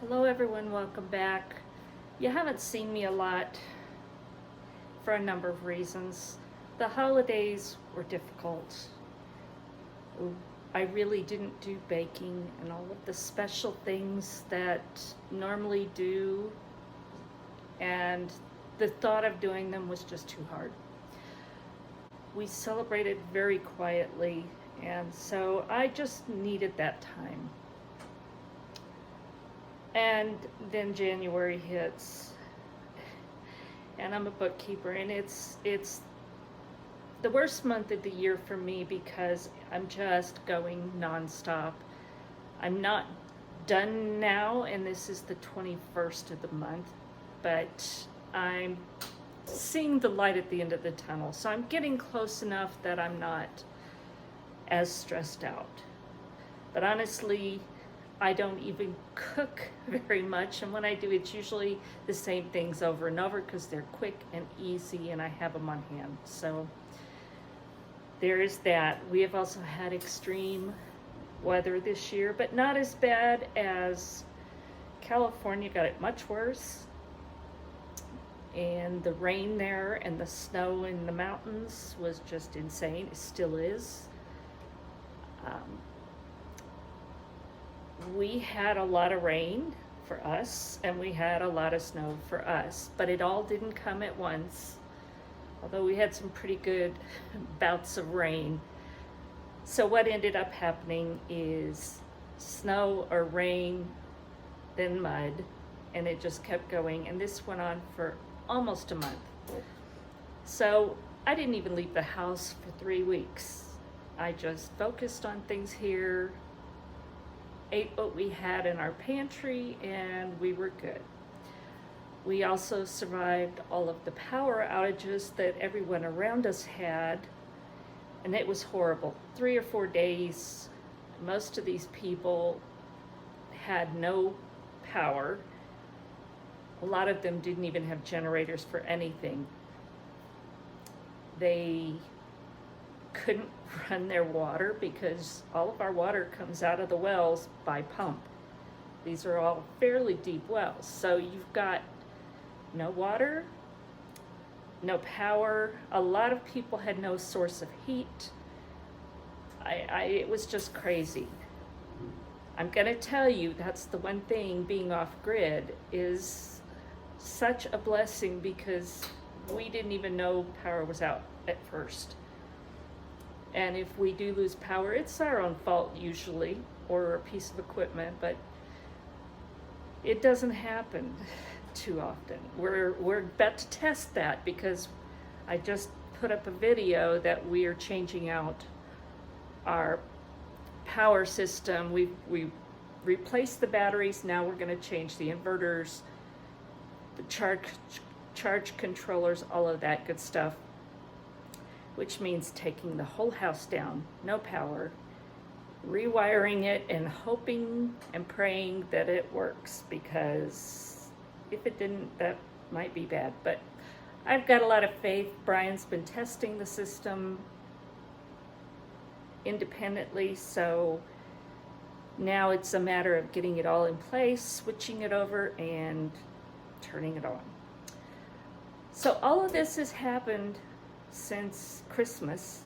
Hello everyone, welcome back. You haven't seen me a lot for a number of reasons. The holidays were difficult. I really didn't do baking and all of the special things that normally do, and the thought of doing them was just too hard. We celebrated very quietly, and so I just needed that time. And then January hits, and I'm a bookkeeper, and it's the worst month of the year for me because I'm just going nonstop. I'm not done now, and this is the 21st of the month, but I'm seeing the light at the end of the tunnel. So I'm getting close enough that I'm not as stressed out. But honestly, I don't even cook very much, and when I do, it's usually the same things over and over because they're quick and easy and I have them on hand. So there is that. We have also had extreme weather this year, but not as bad as California. Got it much worse, and the rain there and the snow in the mountains was just insane. It still is. We had a lot of rain for us, and we had a lot of snow for us, but it all didn't come at once, although we had some pretty good bouts of rain. So what ended up happening is snow or rain, then mud, and it just kept going, and this went on for almost a month. So I didn't even leave the house for 3 weeks. I just focused on things here, ate what we had in our pantry, and we were good. We also survived all of the power outages that everyone around us had, and it was horrible. 3 or 4 days, most of these people had no power. A lot of them didn't even have generators for anything. They couldn't run their water because all of our water comes out of the wells by pump. These are all fairly deep wells. So you've got no water, no power. A lot of people had no source of heat. It was just crazy. I'm gonna tell you, that's the one thing being off grid is such a blessing because we didn't even know power was out at first. And if we do lose power, it's our own fault usually, or a piece of equipment, but it doesn't happen too often. We're about to test that because I just put up a video that we are changing out our power system. We replaced the batteries, now we're gonna change the inverters, the charge controllers, all of that good stuff, which means taking the whole house down, no power, rewiring it, and hoping and praying that it works, because if it didn't, that might be bad. But I've got a lot of faith. Brian's been testing the system independently, so now it's a matter of getting it all in place, switching it over, and turning it on. So all of this has happened since Christmas.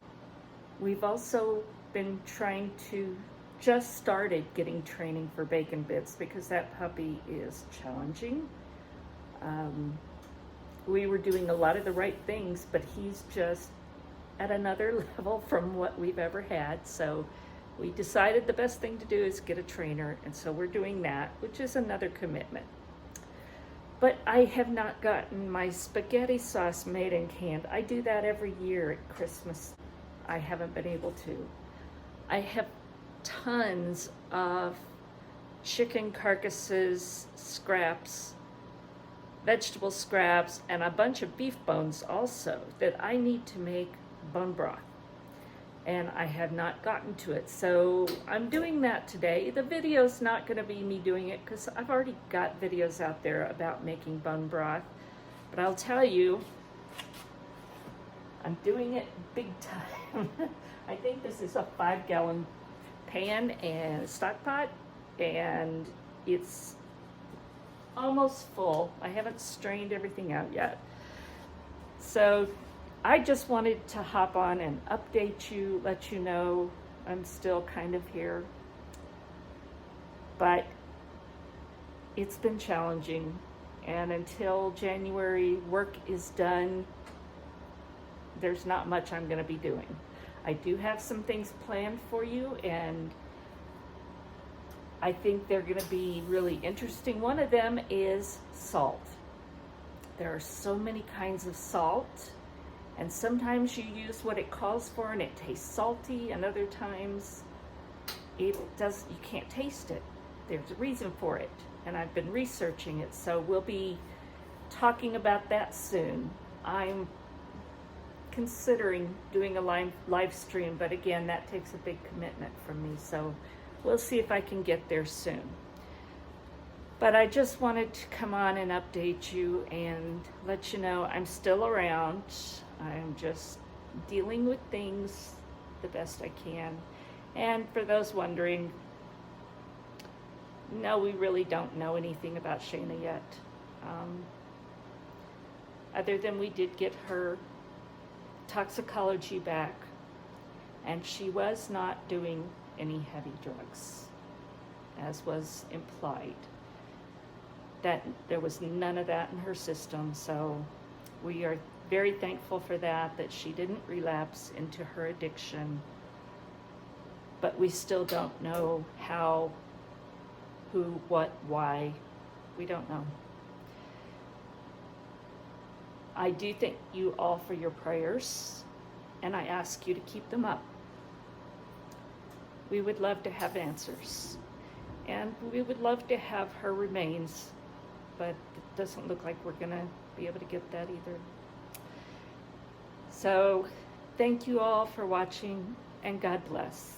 We've also been trying to just started getting training for Bacon Bits because that puppy is challenging. We were doing a lot of the right things, but he's just at another level from what we've ever had. So we decided the best thing to do is get a trainer, and so we're doing that, which is another commitment. But I have not gotten my spaghetti sauce made and canned. I do that every year at Christmas. I haven't been able to. I have tons of chicken carcasses, scraps, vegetable scraps, and a bunch of beef bones also that I need to make bone broth. And I have not gotten to it. So I'm doing that today. The video's not gonna be me doing it because I've already got videos out there about making bone broth. But I'll tell you, I'm doing it big time. I think this is a 5-gallon pan and stock pot, and it's almost full. I haven't strained everything out yet. So I just wanted to hop on and update you, let you know I'm still kind of here. But it's been challenging. And until January work is done, there's not much I'm going to be doing. I do have some things planned for you, and I think they're going to be really interesting. One of them is salt. There are so many kinds of salt, and sometimes you use what it calls for and it tastes salty, and other times you can't taste it. There's a reason for it, and I've been researching it, so we'll be talking about that soon. I'm considering doing a live stream, but again, that takes a big commitment from me, so we'll see if I can get there soon. But I just wanted to come on and update you and let you know I'm still around. I'm just dealing with things the best I can. And for those wondering, no, we really don't know anything about Shaina yet. Other than we did get her toxicology back, and she was not doing any heavy drugs, as was implied. That there was none of that in her system, so we are very thankful for that she didn't relapse into her addiction. But we still don't know how, who, what, why. We don't know. I do thank you all for your prayers, and I ask you to keep them up. We would love to have answers, and we would love to have her remains, but it doesn't look like we're going to be able to get that either. So thank you all for watching, and God bless.